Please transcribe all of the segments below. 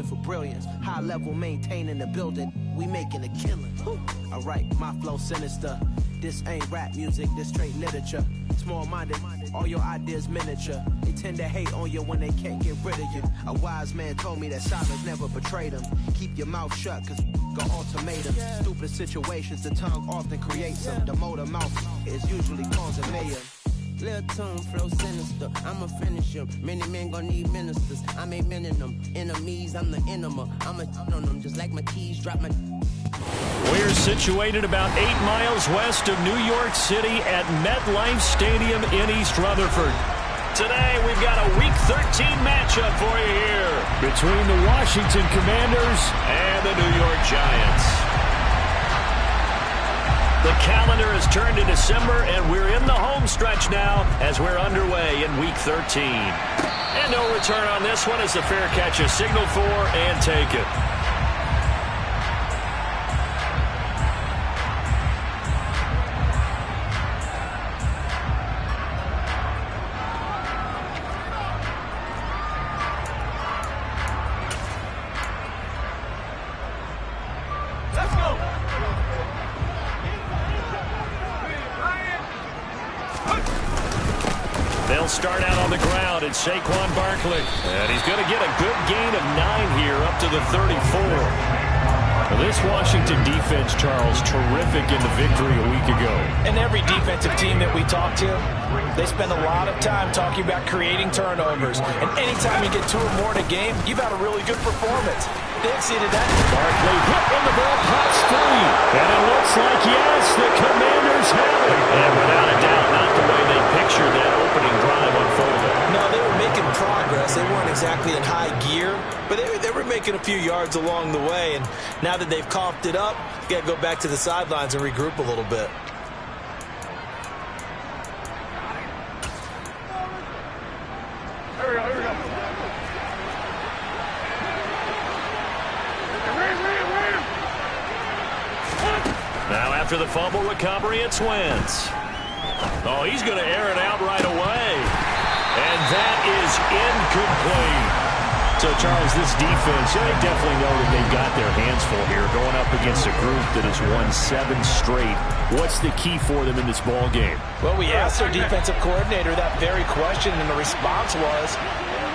for brilliance. High level maintaining the building. We making a killing. Alright, my flow sinister. This ain't rap music, this straight literature. Small-minded, all your ideas miniature. They tend to hate on you when they can't get rid of you. A wise man told me that silence never betrayed him. Keep your mouth shut, cause got ultimatums. Stupid situations, the tongue often creates them. The motor mouth is usually causing mayhem. Lil' tune, flow sinister, I'ma finish him. Many men gon' need ministers, I'm a men in them. Enemies, I'm the enema. I'ma on them, just like my keys drop my... We're situated about 8 miles west of New York City at MetLife Stadium in East Rutherford. Today, we've got a Week 13 matchup for you here between the Washington Commanders and the New York Giants. The calendar has turned to December, and we're in the home stretch now as we're underway in Week 13. And no return on this one as the fair catch is signaled for and taken. They'll start out on the ground. It's Saquon Barkley. And he's going to get a good gain of 9 here up to the 34. Now this Washington defense, Charles, terrific in the victory a week ago. And every defensive team that we talk to, they spend a lot of time talking about creating turnovers. And anytime you get 2 or more in a game, you've had a really good performance. They exceeded that. Barkley hit when the ball pops free. And it looks like, yes, the Commanders have it. And without a doubt, not the way they pictured that opening drive unfolded. No, they were making progress. They weren't exactly in high gear, but they were making a few yards along the way. And now that they've coughed it up, you got to go back to the sidelines and regroup a little bit. Now after the fumble recovery, it's Wentz. Oh, he's going to air it out right away. And that is incomplete. So, Charles, this defense, they definitely know that they've got their hands full here going up against a group that has won 7 straight. What's the key for them in this ball game? Well, we asked their defensive coordinator that very question, and the response was,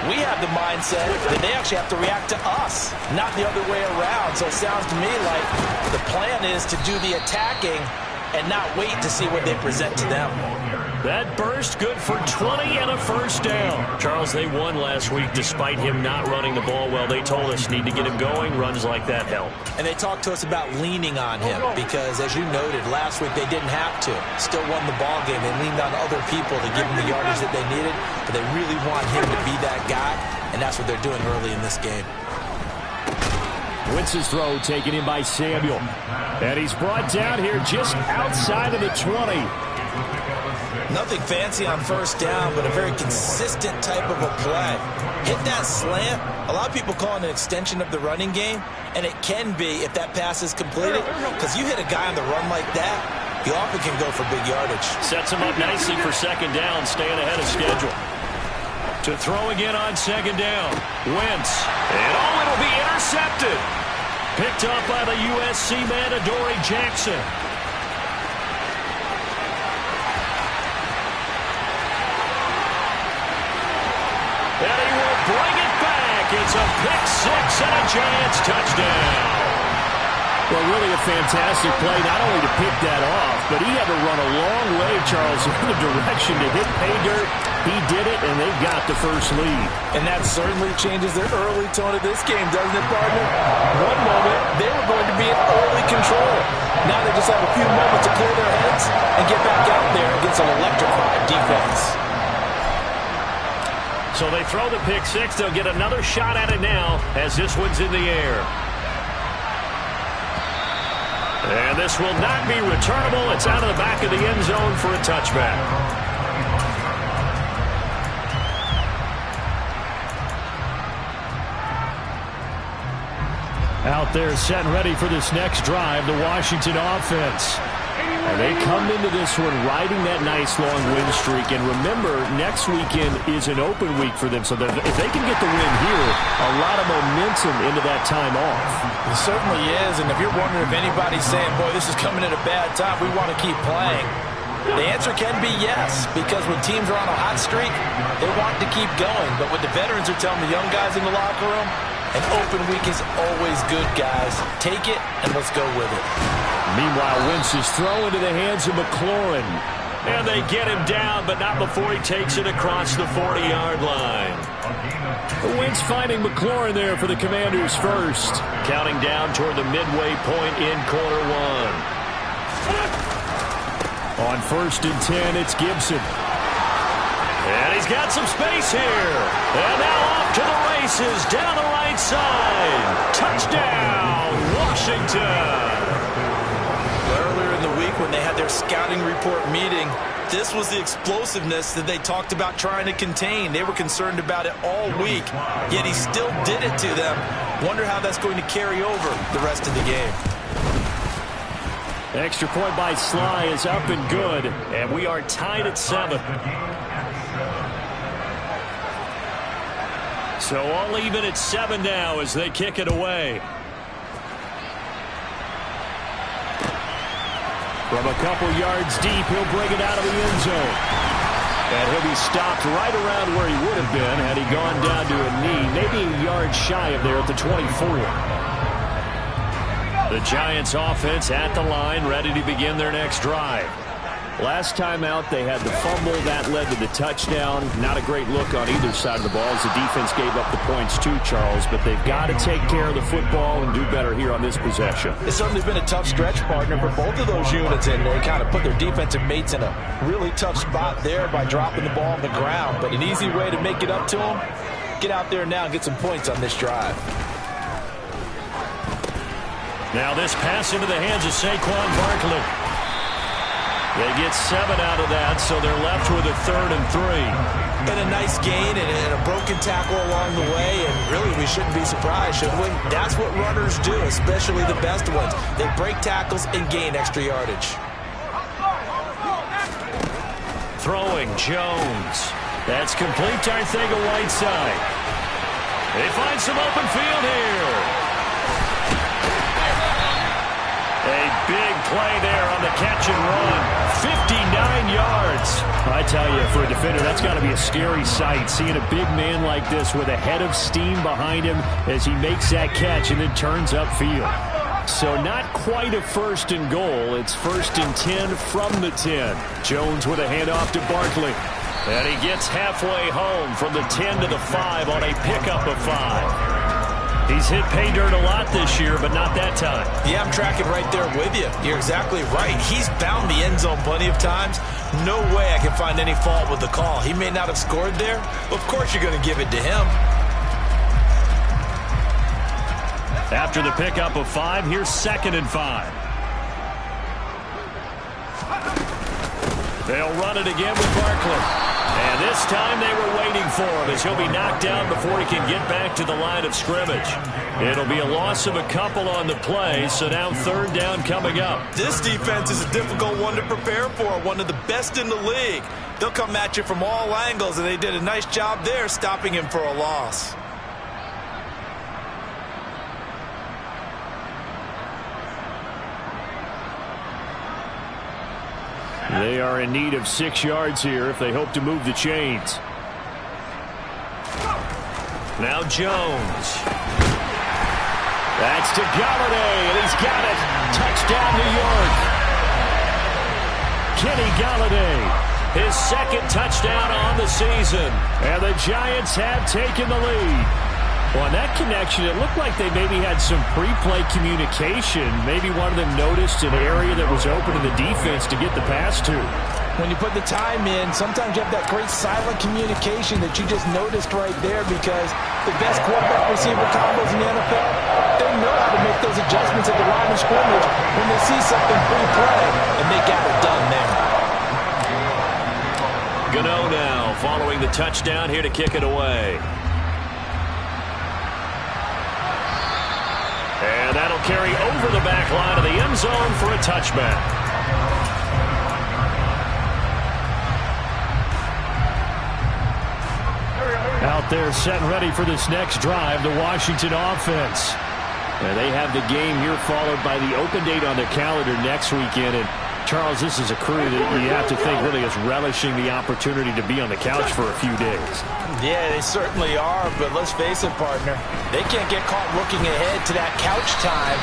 we have the mindset that they actually have to react to us, not the other way around. So it sounds to me like the plan is to do the attacking and not wait to see what they present to them. That burst good for 20 and a first down. Charles, they won last week despite him not running the ball well. They told us need to get him going. Runs like that help. And they talked to us about leaning on him because, as you noted, last week they didn't have to. Still won the ball game. They leaned on other people to give them the yardage that they needed, but they really want him to be that guy, and that's what they're doing early in this game. Wentz's throw taken in by Samuel. And he's brought down here just outside of the 20. Nothing fancy on first down, but a very consistent type of a play. Hit that slant. A lot of people call it an extension of the running game, and it can be if that pass is completed, because you hit a guy on the run like that, you often can go for big yardage. Sets him up nicely for second down, staying ahead of schedule. To throw again on second down. Wentz. And it'll be intercepted. Picked up by the USC man, Adoree Jackson. And he will bring it back. It's a pick six and a Giants touchdown. Well, really a fantastic play, not only to pick that off, but he had to run a long way, Charles, in the direction to hit pay dirt. He did it, and they've got the first lead. And that certainly changes the early tone of this game, doesn't it, partner? One moment, they were going to be in early control. Now they just have a few moments to clear their heads and get back out there against an electrified defense. So they throw the pick six. They'll get another shot at it now as this one's in the air. And this will not be returnable. It's out of the back of the end zone for a touchback. Out there set and ready for this next drive, the Washington offense. And they come into this one riding that nice long win streak. And remember, next weekend is an open week for them. So that if they can get the win here, a lot of momentum into that time off. It certainly is. And if you're wondering if anybody's saying, boy, this is coming at a bad time, we want to keep playing, the answer can be yes. Because when teams are on a hot streak, they want to keep going. But what the veterans are telling the young guys in the locker room, an open week is always good, guys. Take it, and let's go with it. Meanwhile, Wentz's throw into the hands of McLaurin. And they get him down, but not before he takes it across the 40-yard line. Wentz finding McLaurin there for the Commanders first. Counting down toward the midway point in quarter one. On 1st and 10, it's Gibson. And he's got some space here. And now off to the races down the right side. Touchdown, Washington. Earlier in the week when they had their scouting report meeting, this was the explosiveness that they talked about trying to contain. They were concerned about it all week, yet he still did it to them. Wonder how that's going to carry over the rest of the game. Extra point by Sly is up and good, and we are tied at 7. So all even at 7 now as they kick it away. From a couple yards deep, he'll bring it out of the end zone. And he'll be stopped right around where he would have been had he gone down to a knee, maybe a yard shy of there at the 24. The Giants offense at the line, ready to begin their next drive. Last time out, they had the fumble. That led to the touchdown. Not a great look on either side of the ball as the defense gave up the points too, Charles. But they've got to take care of the football and do better here on this possession. It's certainly been a tough stretch, partner, for both of those units, and they kind of put their defensive mates in a really tough spot there by dropping the ball on the ground. But an easy way to make it up to them, get out there now and get some points on this drive. Now this pass into the hands of Saquon Barkley. They get 7 out of that, so they're left with a 3rd and 3. And a nice gain and a broken tackle along the way, and really we shouldn't be surprised, should we? That's what runners do, especially the best ones. They break tackles and gain extra yardage. Throwing Jones. That's complete to Arcega-Whiteside. They find some open field here. A big play there on the catch and run. 59 yards. I tell you, for a defender, that's got to be a scary sight, seeing a big man like this with a head of steam behind him as he makes that catch and then turns upfield. So not quite a 1st and goal. It's 1st and 10 from the 10. Jones with a handoff to Barkley. And he gets halfway home from the 10 to the 5 on a pickup of 5. He's hit pay dirt a lot this year, but not that time. Yeah, I'm tracking right there with you. You're exactly right. He's bound the end zone plenty of times. No way I can find any fault with the call. He may not have scored there, but of course you're going to give it to him. After the pickup of 5, here's 2nd and 5. They'll run it again with Barkley. And this time they were waiting for him as he'll be knocked down before he can get back to the line of scrimmage. It'll be a loss of a couple on the play, so now 3rd down coming up. This defense is a difficult one to prepare for, one of the best in the league. They'll come at you from all angles, and they did a nice job there stopping him for a loss. They are in need of 6 yards here if they hope to move the chains. Now Jones. That's to Golladay, and he's got it. Touchdown, New York. Kenny Golladay, his 2nd touchdown on the season. And the Giants have taken the lead. Well, on that connection, it looked like they maybe had some pre-play communication. Maybe one of them noticed an area that was open to the defense to get the pass to. When you put the time in, sometimes you have that great silent communication that you just noticed right there, because the best quarterback-receiver combos in the NFL, they know how to make those adjustments at the line of scrimmage when they see something pre-play, and they got it done there. Gano now following the touchdown here to kick it away. And that'll carry over the back line of the end zone for a touchback. out there setting ready for this next drive, the Washington offense. And they have the game here followed by the open date on the calendar next weekend. And Charles, this is a crew that you have to think really is relishing the opportunity to be on the couch for a few days. Yeah, they certainly are, but let's face it, partner. They can't get caught looking ahead to that couch time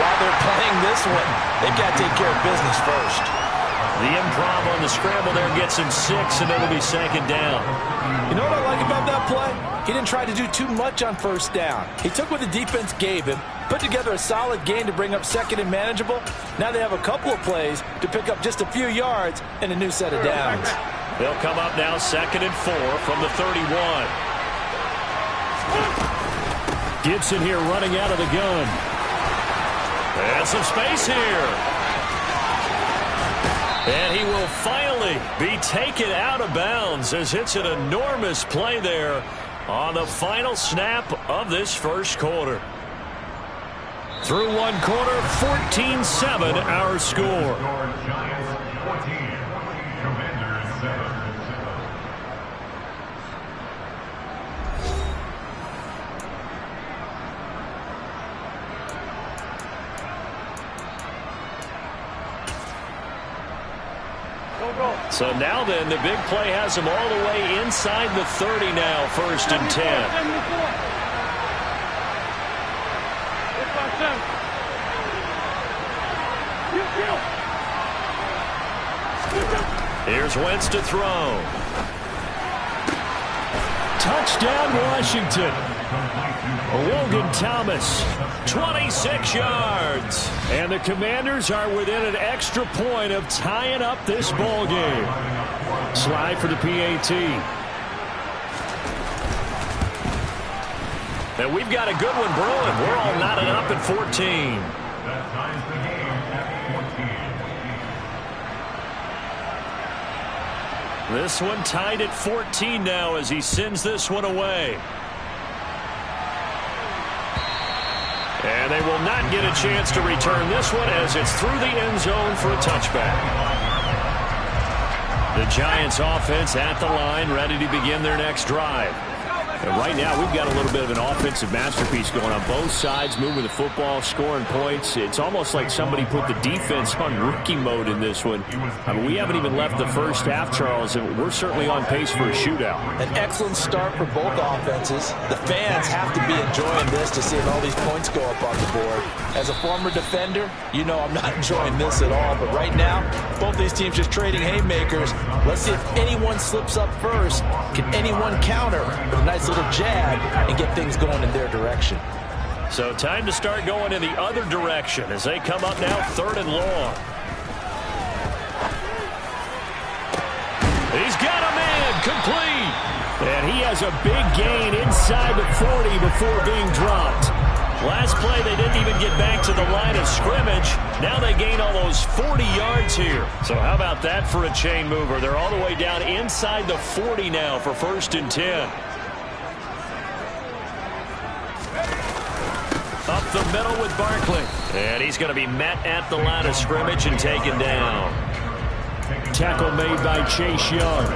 while they're playing this one. They've got to take care of business first. The improv on the scramble there gets him 6, and it'll be second down. You know what I like about that play? He didn't try to do too much on first down. He took what the defense gave him, put together a solid gain to bring up second and manageable. Now they have a couple of plays to pick up just a few yards and a new set of downs. They'll come up now 2nd and 4 from the 31. Gibson here running out of the gun. And some space here. And he will finally be taken out of bounds as it's an enormous play there on the final snap of this first quarter. Through one quarter, 14-7 our score. So now then, the big play has him all the way inside the 30 now, 1st and 10. Here's Wentz to throw. Touchdown, Washington. Logan Thomas, 26 yards. And the Commanders are within an extra point of tying up this ball game. Slide for the PAT. And we've got a good one brewing. We're all knotted up at 14. This one tied at 14 now as he sends this one away. And they will not get a chance to return this one as it's through the end zone for a touchback. The Giants offense at the line, ready to begin their next drive. And right now, we've got a little bit of an offensive masterpiece going on both sides, moving the football, scoring points. It's almost like somebody put the defense on rookie mode in this one. I mean, we haven't even left the first half, Charles, and we're certainly on pace for a shootout. An excellent start for both offenses. The fans have to be enjoying this to see all these points go up on the board. As a former defender, you know I'm not enjoying this at all. But right now, both these teams just trading haymakers. Let's see if anyone slips up first. Can anyone counter with a nice little jab and get things going in their direction? So time to start going in the other direction as they come up now 3rd and long. He's got a man complete. And he has a big gain inside the 40 before being dropped. Last play, they didn't even get back to the line of scrimmage. Now they gain almost 40 yards here. So how about that for a chain mover? They're all the way down inside the 40 now for 1st and 10. Up the middle with Barkley. And he's going to be met at the line of scrimmage and taken down. Tackle made by Chase Young.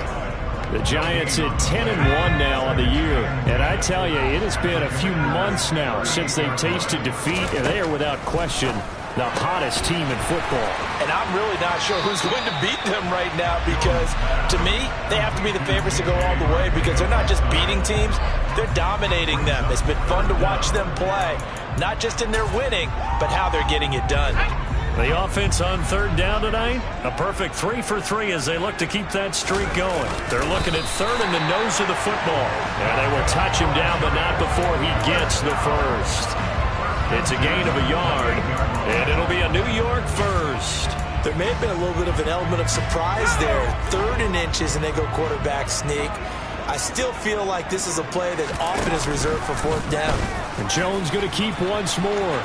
The Giants at 10-1 now on the year. And I tell you, it has been a few months now since they've tasted defeat, and they are without question the hottest team in football. And I'm really not sure who's going to beat them right now because, to me, they have to be the favorites to go all the way because they're not just beating teams, they're dominating them. It's been fun to watch them play, not just in their winning, but how they're getting it done. The offense on 3rd down tonight, a perfect 3 for 3 as they look to keep that streak going. They're looking at 3rd in the nose of the football. And they will touch him down, but not before he gets the first. It's a gain of a yard, and it'll be a New York first. There may have been a little bit of an element of surprise there. 3rd and inches, and they go quarterback sneak. I still feel like this is a play that often is reserved for 4th down. And Jones going to keep once more.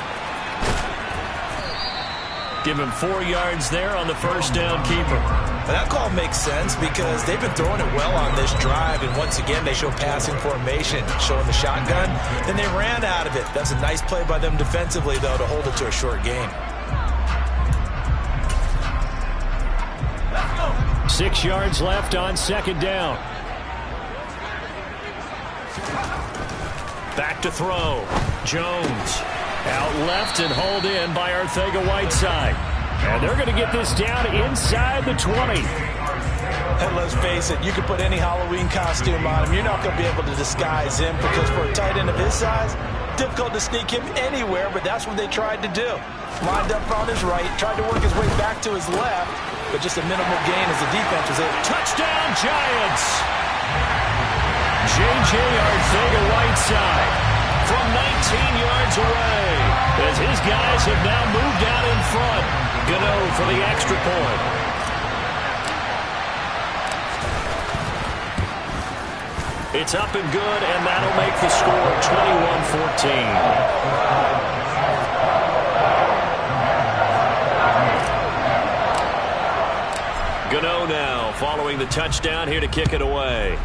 Give him 4 yards there on the first down keeper. And that call makes sense because they've been throwing it well on this drive, and once again they show passing formation, showing the shotgun. Then they ran out of it. That's a nice play by them defensively, though, to hold it to a short gain. 6 yards left on 2nd down. Back to throw. Jones out left and hauled in by Arcega-Whiteside. And they're going to get this down inside the 20. And let's face it, you can put any Halloween costume on him. You're not going to be able to disguise him because for a tight end of his size, difficult to sneak him anywhere, but that's what they tried to do. Lined up on his right, tried to work his way back to his left, but just a minimal gain as the defense was able. Touchdown, Giants! J.J. Arcega-Whiteside from 19 yards away as his guys have now moved out in front. Gano for the extra point. It's up and good, and that'll make the score 21-14. Gano now following the touchdown here to kick it away.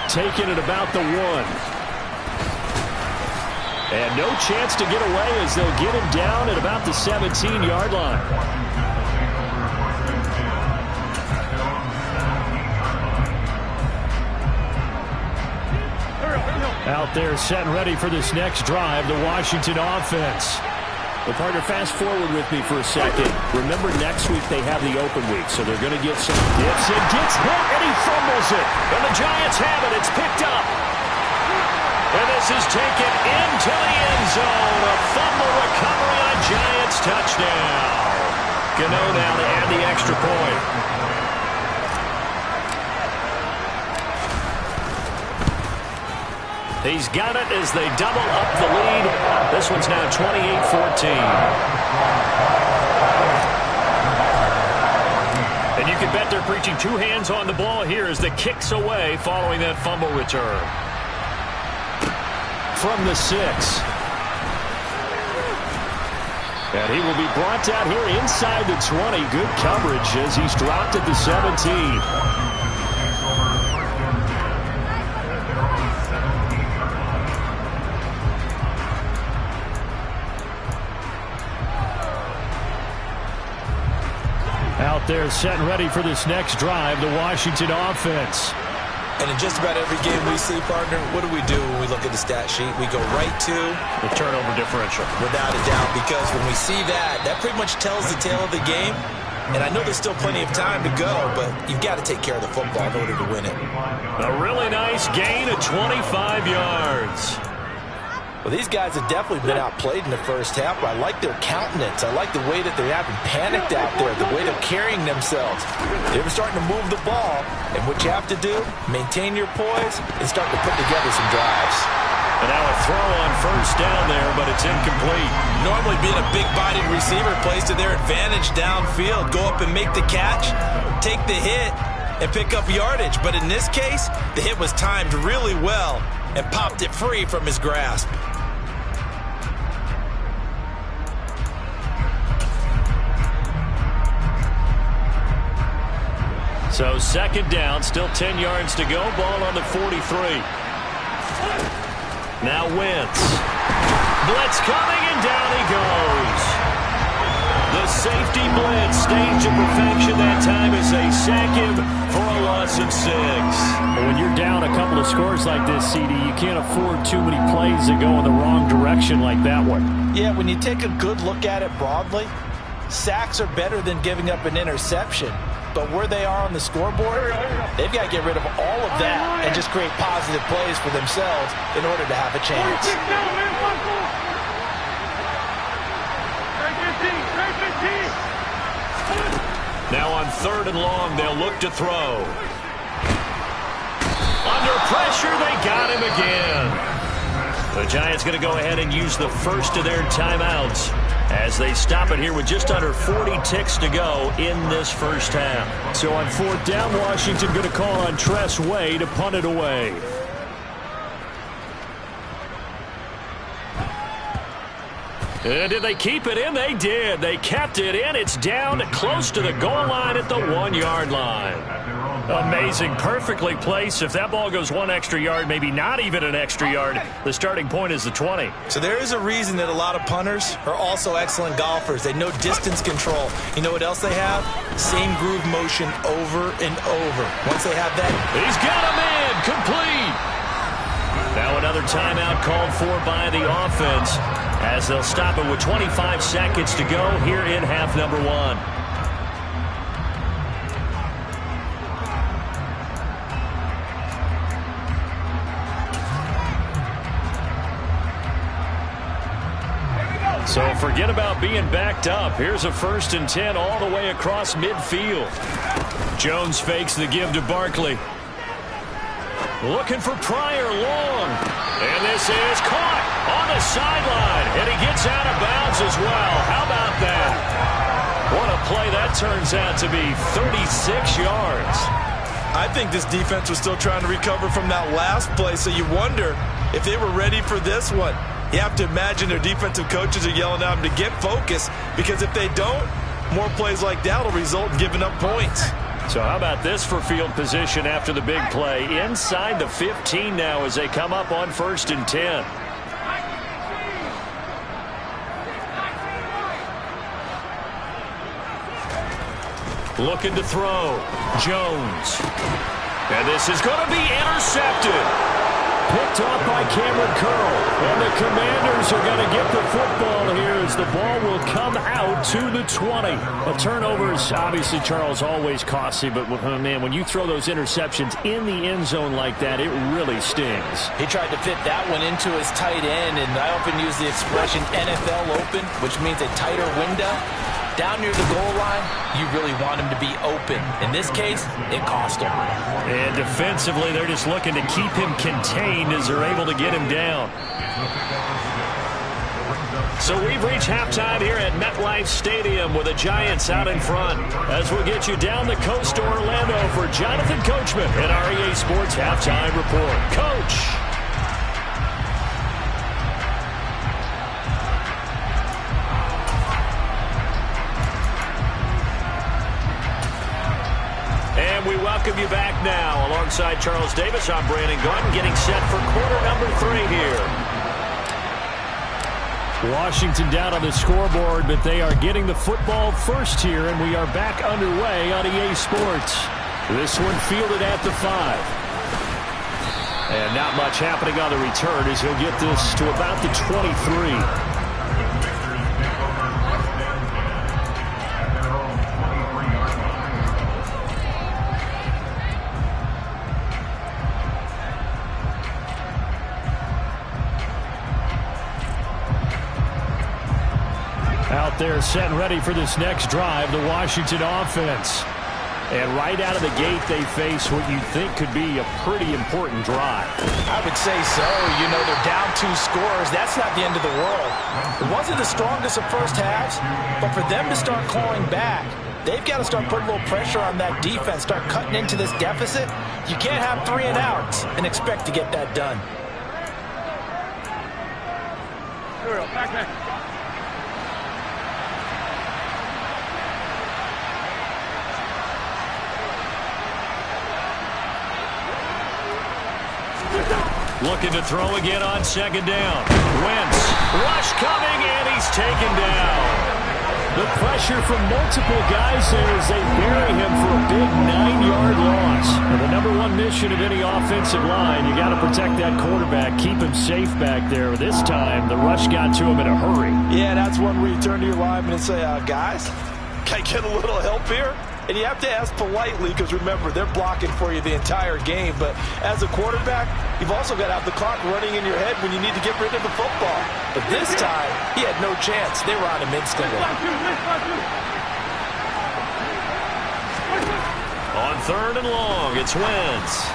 Taking it about the 1. And no chance to get away as they'll get him down at about the 17-yard line. Out there set and ready for this next drive, the Washington offense. Well, partner, fast forward with me for a second. Remember, next week they have the open week, so they're going to get some dips. And gets hit, and he fumbles it. And the Giants have it. It's picked up. And this is taken into the end zone. A fumble recovery on a Giants touchdown. Gano now to add the extra point. He's got it as they double up the lead. This one's now 28-14. And you can bet they're preaching two hands on the ball here as the kick's away following that fumble return. From the 6. And he will be brought down here inside the 20. Good coverage as he's dropped at the 17. Out there set and ready for this next drive, the Washington offense. And in just about every game we see, partner, what do when we look at the stat sheet? We go right to the turnover differential. Without a doubt, because when we see that, that pretty much tells the tale of the game. And I know there's still plenty of time to go, but you've got to take care of the football in order to win it. A really nice gain of 25 yards. Well, these guys have definitely been outplayed in the first half, but I like their countenance. I like the way that they haven't panicked out there, the way they're carrying themselves. They're starting to move the ball, and what you have to do, maintain your poise and start to put together some drives. And now a throw on first down there, but it's incomplete. Normally being a big-bodied receiver plays to their advantage downfield. Go up and make the catch, take the hit, and pick up yardage. But in this case, the hit was timed really well and popped it free from his grasp. So second down, still 10 yards to go. Ball on the 43. Now Wentz. Blitz coming, and down he goes. The safety blitz staged to perfection that time as they sack him for a loss of 6. When you're down a couple of scores like this, CD, you can't afford too many plays that go in the wrong direction like that one. Yeah, when you take a good look at it broadly, sacks are better than giving up an interception. But where they are on the scoreboard, they've got to get rid of all of that and just create positive plays for themselves in order to have a chance. Now on 3rd and long, they'll look to throw. Under pressure, they got him again. The Giants going to go ahead and use the first of their timeouts as they stop it here with just under 40 ticks to go in this first half. So on 4th down, Washington going to call on Tress Way to punt it away. And did they keep it in? They did. They kept it in. It's down close to the goal line at the 1-yard line. Amazing. Perfectly placed. If that ball goes 1 extra yard, maybe not even an extra yard, the starting point is the 20. So there is a reason that a lot of punters are also excellent golfers. They know distance control. You know what else they have? Same groove motion over and over. Once they have that, he's got him in. incomplete. Now another timeout called for by the offense as they'll stop it with 25 seconds to go here in half number 1. So forget about being backed up. Here's a 1st and 10 all the way across midfield. Jones fakes the give to Barkley. Looking for Pryor long. And this is caught on the sideline. And he gets out of bounds as well. How about that? What a play that turns out to be. 36 yards. I think this defense was still trying to recover from that last play, so you wonder if they were ready for this one. You have to imagine their defensive coaches are yelling at them to get focused, because if they don't, more plays like that will result in giving up points. So how about this for field position after the big play? Inside the 15 now as they come up on 1st and 10. Looking to throw. Jones. And this is going to be intercepted. Picked off by Cameron Curl. And the Commanders are going to get the football here as the ball will come out to the 20. A turnover is obviously, Charles, always costly, but man, when you throw those interceptions in the end zone like that, it really stings. He tried to fit that one into his tight end, and I often use the expression NFL open, which means a tighter window. Down near the goal line, you really want him to be open. In this case, it cost him. And defensively, they're just looking to keep him contained as they're able to get him down. So we've reached halftime here at MetLife Stadium with the Giants out in front. As we'll get you down the coast to Orlando for Jonathan Coachman at our EA Sports Halftime Report. Coach! And we welcome you back now. Alongside Charles Davis, I'm Brandon Gaudin, getting set for quarter number 3 here. Washington down on the scoreboard, but they are getting the football first here, and we are back underway on EA Sports. This one fielded at the 5. And not much happening on the return as he'll get this to about the 23. Out there set and ready for this next drive, the Washington offense. And right out of the gate, they face what you think could be a pretty important drive. I would say so. You know, they're down 2 scores. That's not the end of the world. It wasn't the strongest of first halves, but for them to start clawing back, they've got to start putting a little pressure on that defense, start cutting into this deficit. You can't have 3 and outs and expect to get that done. Back. Looking to throw again on 2nd down. Wentz, rush coming, and he's taken down. The pressure from multiple guys there as they bury him for a big 9-yard loss. And the number 1 mission of any offensive line, you got to protect that quarterback, keep him safe back there. This time, the rush got to him in a hurry. Yeah, that's one where you turn to your lineman and say, guys, can I get a little help here? And you have to ask politely because, remember, they're blocking for you the entire game. But as a quarterback, you've also got to have the clock running in your head when you need to get rid of the football. But this time, he had no chance. They were on him instantly. On 3rd and long, it's Wentz.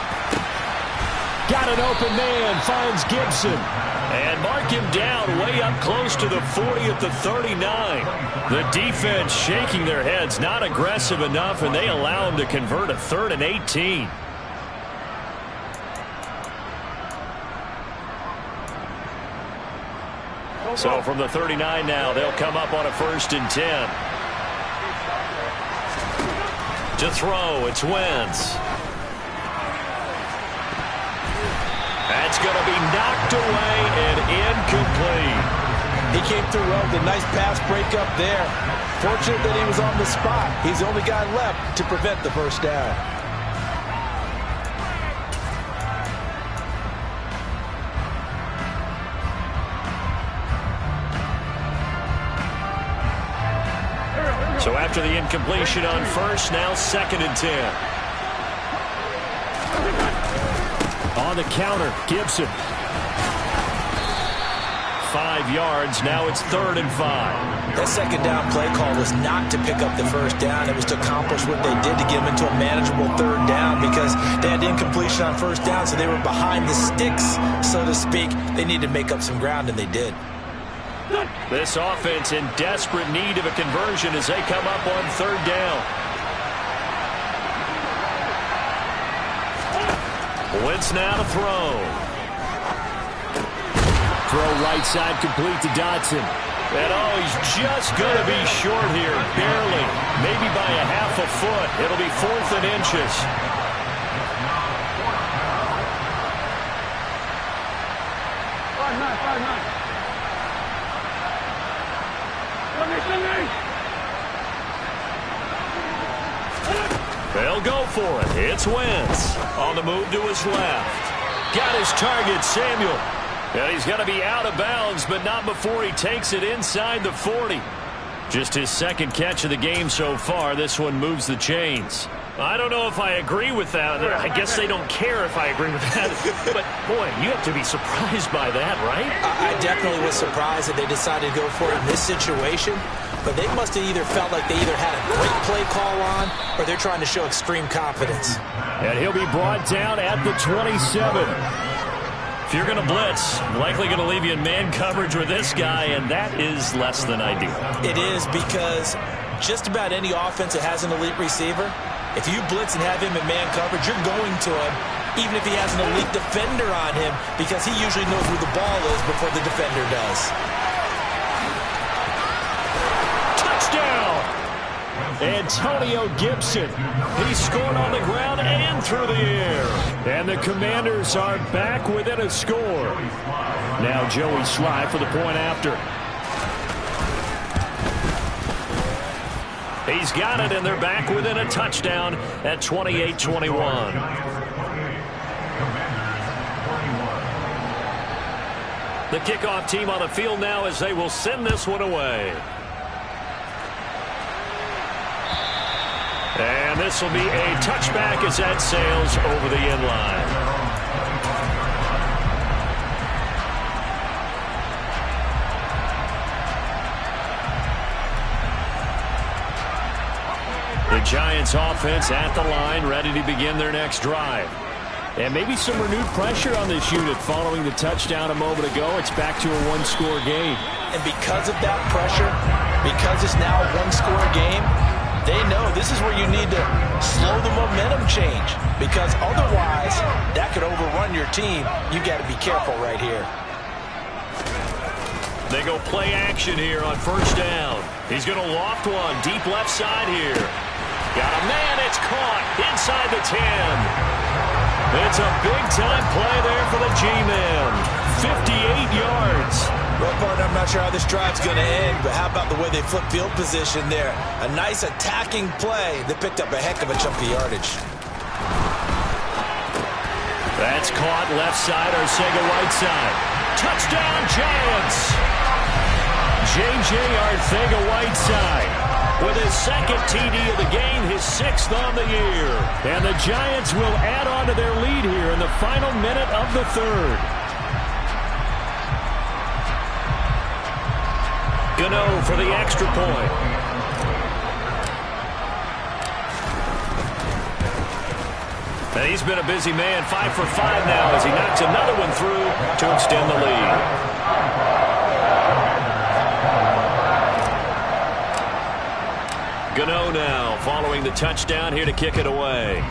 Got an open man, finds Gibson. And mark him down way up close to the 40 at the 39. The defense shaking their heads, not aggressive enough, and they allow him to convert a 3rd and 18. So from the 39 now, they'll come up on a 1st and 10. To throw, it's Wentz. That's going to be knocked away and incomplete. He came through well with a nice pass breakup there. Fortunate that he was on the spot. He's the only guy left to prevent the first down. So after the incompletion on first, now 2nd and 10. On the counter, Gibson. 5 yards. Now it's 3rd and 5. That second down play call was not to pick up the first down. It was to accomplish what they did to get them into a manageable 3rd down because they had incompletion on first down, so they were behind the sticks, so to speak. They needed to make up some ground, and they did. This offense in desperate need of a conversion as they come up on 3rd down. Wentz now to throw. Throw right side complete to Dotson. And oh, he's just going to be short here, barely. Maybe by a half a foot. It'll be 4th and inches. They'll go for it. It's Wentz on the move to his left. Got his target, Samuel. And he's going to be out of bounds, but not before he takes it inside the 40. Just his 2nd catch of the game so far. This one moves the chains. I don't know if I agree with that. I guess they don't care if I agree with that. But, boy, you have to be surprised by that, right? I definitely was surprised that they decided to go for it in this situation. But they must have either felt like they either had a great play call on or they're trying to show extreme confidence. And he'll be brought down at the 27. If you're going to blitz, likely going to leave you in man coverage with this guy, and that is less than ideal. It is because just about any offense that has an elite receiver, if you blitz and have him in man coverage, you're going to him, even if he has an elite defender on him, because he usually knows where the ball is before the defender does. Antonio Gibson. He scored on the ground and through the air. And the Commanders are back within a score. Now Joey Sly for the point after. He's got it, and they're back within a touchdown at 28-21. The kickoff team on the field now as they will send this one away. And this will be a touchback as that sails over the end line. The Giants offense at the line, ready to begin their next drive. And maybe some renewed pressure on this unit following the touchdown a moment ago. It's back to a one-score game. And because of that pressure, because it's now a one-score game, they know this is where you need to slow the momentum change, because otherwise that could overrun your team. You got to be careful right here. They go play action here on first down. He's going to loft one deep left side here. Got a man. It's caught inside the 10. It's a big-time play there for the G-Man. 58 yards. Well, partner, I'm not sure how this drive's going to end, but how about the way they flip field position there? A nice attacking play that picked up a heck of a chunk of yardage. That's caught left side, Arcega-Whiteside. Touchdown, Giants! J.J. Arcega-Whiteside with his 2nd TD of the game, his 6th on the year. And the Giants will add on to their lead here in the final minute of the 3rd. Gano for the extra point. And he's been a busy man, 5 for 5 now as he knocks another one through to extend the lead. Gano now following the touchdown here to kick it away.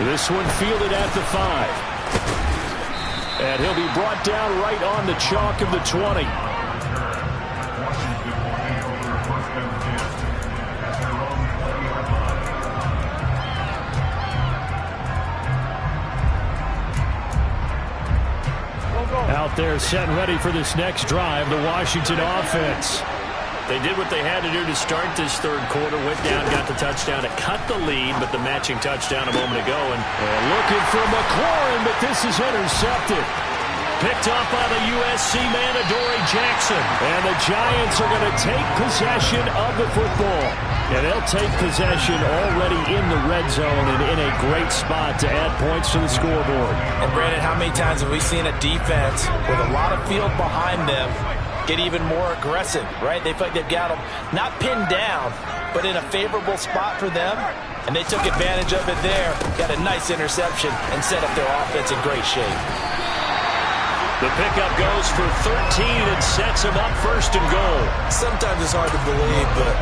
This one fielded at the 5. And he'll be brought down right on the chalk of the 20. Out there set and ready for this next drive, the Washington offense. They did what they had to do to start this 3rd quarter. Went down, got the touchdown to cut the lead, but the matching touchdown a moment ago. And looking for McLaurin, but this is intercepted. Picked off by the USC man, Adoree Jackson. And the Giants are going to take possession of the football. And they'll take possession already in the red zone and in a great spot to add points to the scoreboard. And Brandon, how many times have we seen a defense with a lot of field behind them get even more aggressive, right? They feel like they've got them not pinned down, but in a favorable spot for them. And they took advantage of it there, got a nice interception, and set up their offense in great shape. The pickup goes for 13 and sets him up first and goal. Sometimes it's hard to believe, but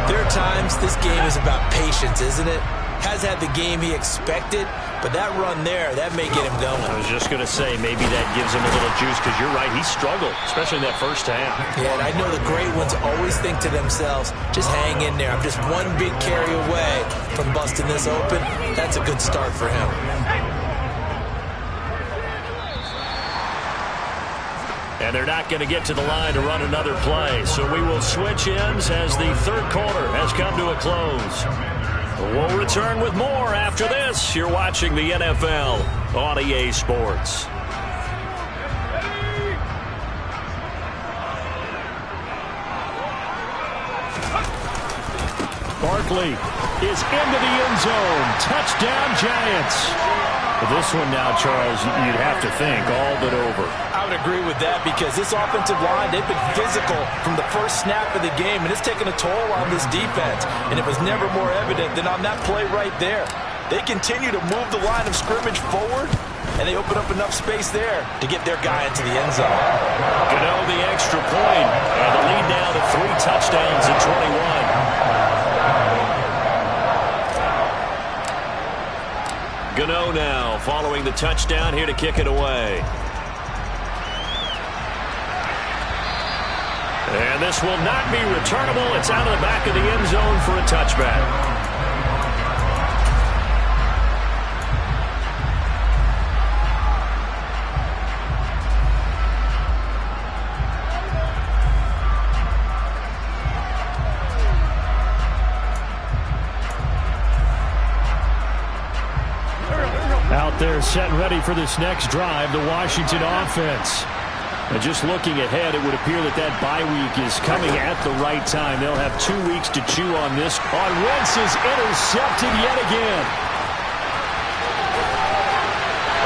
there are times this game is about patience, isn't it? Has had the game he expected, but that run there, that may get him going. I was just going to say, maybe that gives him a little juice, because you're right, he struggled, especially in that first half. Yeah, and I know the great ones always think to themselves, just hang in there. I'm just one big carry away from busting this open. That's a good start for him. And they're not going to get to the line to run another play. So we will switch ends as the third quarter has come to a close. We'll return with more after this. You're watching the NFL on EA Sports. Barkley is into the end zone. Touchdown, Giants. This one now, Charles, you'd have to think all but over. I would agree with that because this offensive line, they've been physical from the first snap of the game, and it's taken a toll on this defense. And it was never more evident than on that play right there. They continue to move the line of scrimmage forward, and they open up enough space there to get their guy into the end zone. Gano the extra point, and the lead now to 3 touchdowns at 21. Gano now following the touchdown here to kick it away. And this will not be returnable. It's out of the back of the end zone for a touchback. Out there set and ready for this next drive, the Washington offense. And just looking ahead, it would appear that bye week is coming at the right time. They'll have 2 weeks to chew on this. On Wentz is intercepted yet again.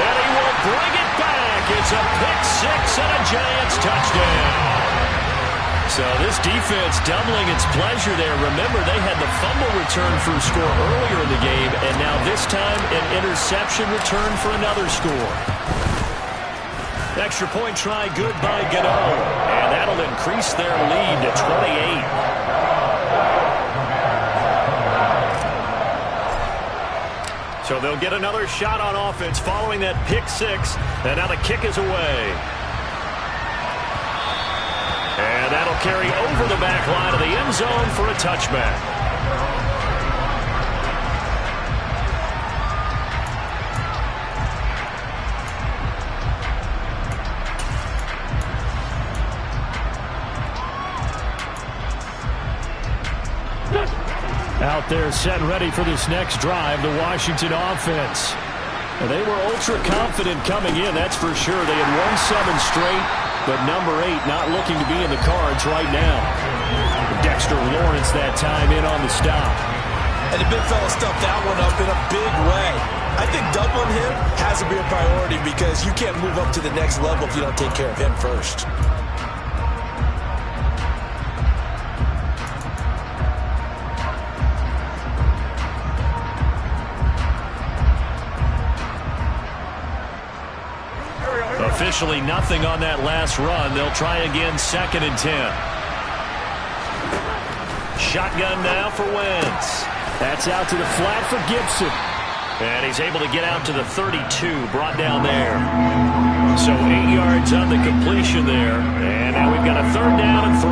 And he will bring it back. It's a pick-6 and a Giants touchdown. So this defense doubling its pleasure there. Remember, they had the fumble return for a score earlier in the game, and now this time an interception return for another score. Extra point try good by Gano, and that'll increase their lead to 28. So they'll get another shot on offense following that pick-6, and now the kick is away. And that'll carry over the back line of the end zone for a touchback. Out there set and ready for this next drive, the Washington offense. And they were ultra confident coming in, that's for sure. They had won 7 straight. But number 8 not looking to be in the cards right now. Dexter Lawrence that time in on the stop. And the big fella stuffed that one up in a big way. I think doubling him has to be a priority because you can't move up to the next level if you don't take care of him first. Officially nothing on that last run. They'll try again, 2nd and 10. Shotgun now for Wentz. That's out to the flat for Gibson. And he's able to get out to the 32, brought down there. So 8 yards on the completion there. And now we've got a 3rd down and 3.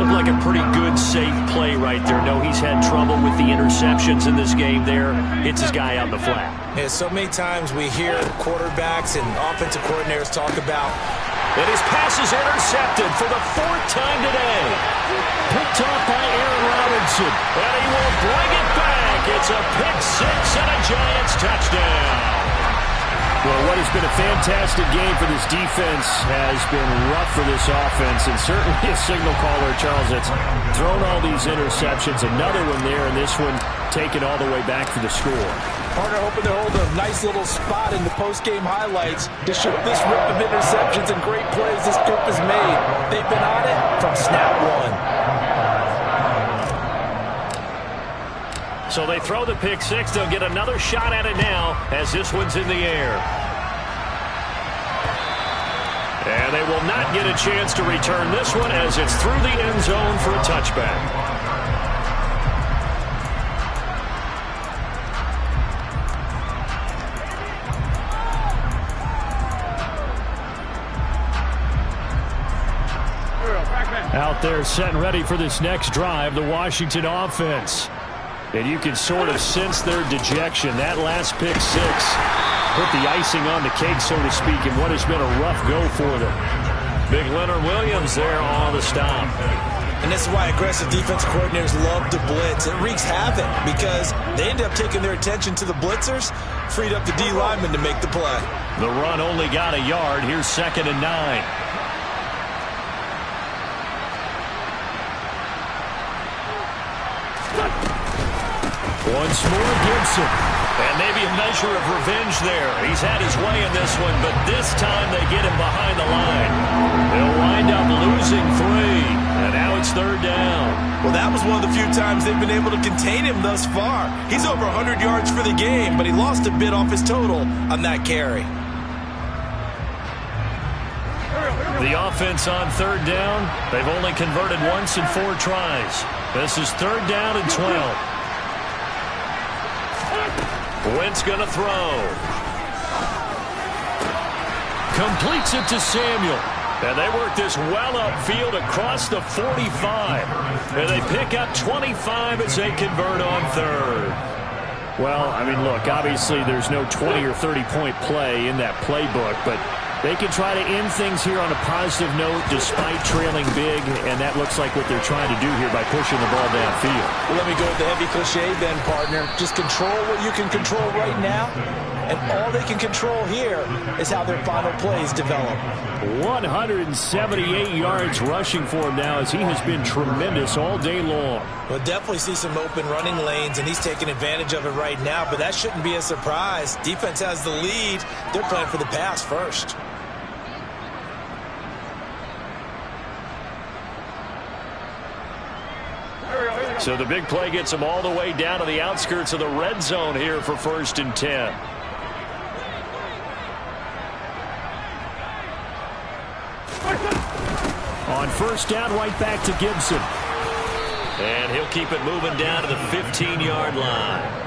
Looked like a pretty good, safe play right there. No, he's had trouble with the interceptions in this game there. Hits his guy out in the flat. Yeah, so many times we hear quarterbacks and offensive coordinators talk about. And his pass is intercepted for the 4th time today. Picked off by Aaron Robinson. And he will bring it back. It's a pick-6 and a Giants touchdown. Well, what has been a fantastic game for this defense has been rough for this offense, and certainly a signal caller, Charles, that's thrown all these interceptions. Another one there, and this one taken all the way back for the score. Partner hoping to hold a nice little spot in the post-game highlights to show this rip of interceptions and great plays this group has made. They've been on it from snap one. So they throw the pick six. They'll get another shot at it now as this one's in the air. And they will not get a chance to return this one as it's through the end zone for a touchback. Out there set and ready for this next drive, the Washington offense. And you can sort of sense their dejection. That last pick six put the icing on the cake, so to speak, in what has been a rough go for them. Big Leonard Williams there on the stop. And this is why aggressive defense coordinators love to blitz. It wreaks havoc because they end up taking their attention to the blitzers, freed up the D lineman to make the play. The run only got a yard. Here's 2nd and 9. Once more, Gibson. And maybe a measure of revenge there. He's had his way in this one, but this time they get him behind the line. They'll wind up losing 3, and now it's 3rd down. Well, that was one of the few times they've been able to contain him thus far. He's over 100 yards for the game, but he lost a bit off his total on that carry. The offense on 3rd down, they've only converted once in 4 tries. This is 3rd down and 12. Wentz going to throw. Completes it to Samuel. And they work this well upfield across the 45. And they pick up 25 as they convert on 3rd. Well, I mean, look, obviously there's no 20 or 30-point play in that playbook, but they can try to end things here on a positive note despite trailing big, and that looks like what they're trying to do here by pushing the ball downfield. Well, let me go with the heavy cliche then, partner. Just control what you can control right now, and all they can control here is how their final plays develop. 178 yards rushing for him now as he has been tremendous all day long. We'll definitely see some open running lanes, and he's taking advantage of it right now, but that shouldn't be a surprise. Defense has the lead. They're playing for the pass first. So the big play gets them all the way down to the outskirts of the red zone here for 1st and 10. On 1st down, right back to Gibson. And he'll keep it moving down to the 15-yard line.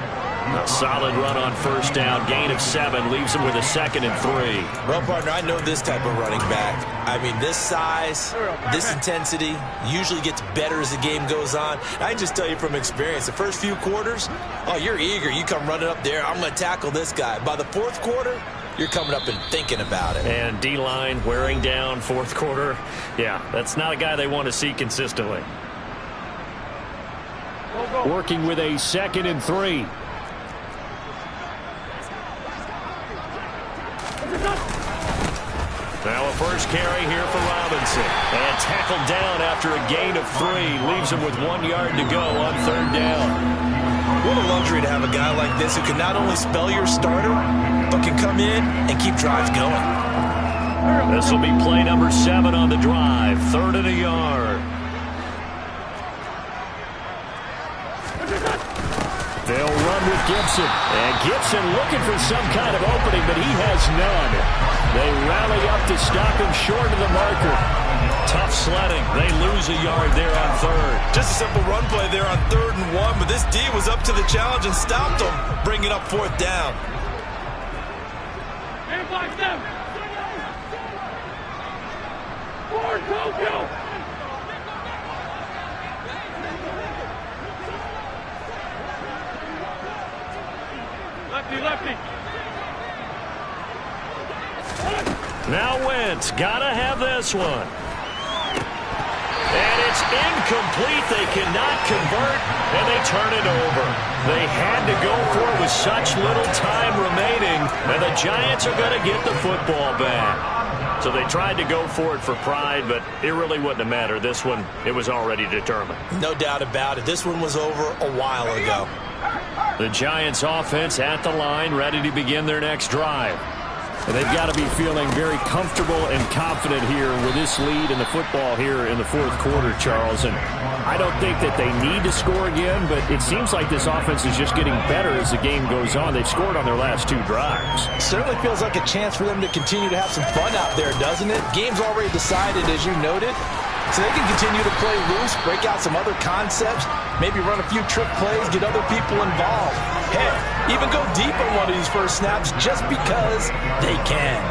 A solid run on 1st down. Gain of 7 leaves him with a 2nd and 3. Well, partner, I know this type of running back. I mean, this size, this intensity usually gets better as the game goes on. I can just tell you from experience, the first few quarters, oh, you're eager. You come running up there. I'm going to tackle this guy. By the 4th quarter, you're coming up and thinking about it. And D-line wearing down 4th quarter. Yeah, that's not a guy they want to see consistently. Working with a 2nd and 3. Now a first carry here for Robinson. And tackled down after a gain of 3. Leaves him with 1 yard to go on 3rd down. What a luxury to have a guy like this who can not only spell your starter, but can come in and keep drives going. This will be play number 7 on the drive. 3rd and a yard. They'll run with Gibson. And Gibson looking for some kind of opening, but he has none. They rally up to stop him short of the marker. Tough sledding. They lose a yard there on 3rd. Just a simple run play there on 3rd and 1, but this D was up to the challenge and stopped them, bringing up 4th down. Lefty. Now Wentz, gotta have this one. And it's incomplete. They cannot convert, and they turn it over. They had to go for it with such little time remaining, and the Giants are going to get the football back. So they tried to go for it for pride, but it really wouldn't have mattered. This one, it was already determined. No doubt about it. This one was over a while ago. The Giants offense at the line, ready to begin their next drive. And they've got to be feeling very comfortable and confident here with this lead in the football here in the fourth quarter, Charles. And I don't think that they need to score again, but it seems like this offense is just getting better as the game goes on. They've scored on their last 2 drives. Certainly feels like a chance for them to continue to have some fun out there, doesn't it? Game's already decided, as you noted. So they can continue to play loose, break out some other concepts, maybe run a few trick plays, get other people involved. Heck, even go deep on one of these first snaps just because they can.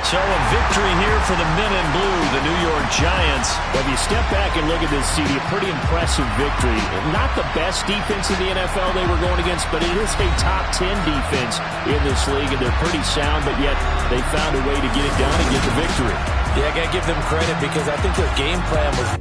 So a victory here for the men in blue, the New York Giants. But if you step back and look at this, CD, a pretty impressive victory. Not the best defense in the NFL they were going against, but it is a top 10 defense in this league, and they're pretty sound, but yet they found a way to get it done and get the victory. Yeah, I got to give them credit because I think their game plan was